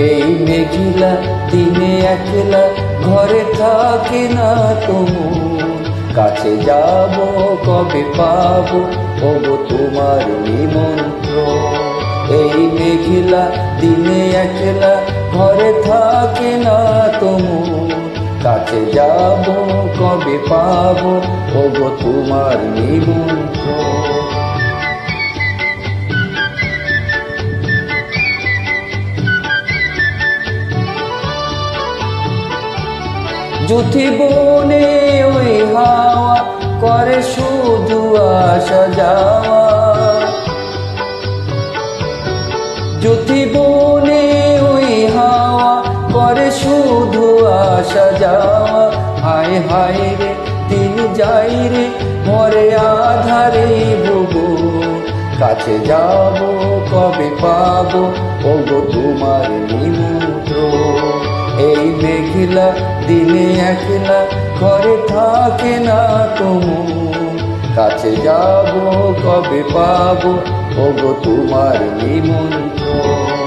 এই মেঘিলা দিনে একলা ঘরে থাকে না তুমুর, কাছে যাব কবে পাবো ওগো তোমার নিমন্ত্রণ। এই মেঘিলা দিনে একলা ঘরে থাকে না তুমুর, কাছে যাব কবে পাবো ওগো তোমার নিমন্ত্রণ। জুথি বনে ওই হাওয়া করে শুধু আসা যাওয়া, জুথি বনে ওই হাওয়া করে শুধু আসা যাওয়া। হায় হায় রে দিন যাই রে মরে আধারে ভুবু, কাছে যাব কবে পাবো ওগো তোমার নিমন্ত্রণ। এই মেঘিলা দিনে একলা ঘরে থাকে না তুমুর, কাছে যাব কবে পাবো ওগো তোমার নিমন্ত্রণ।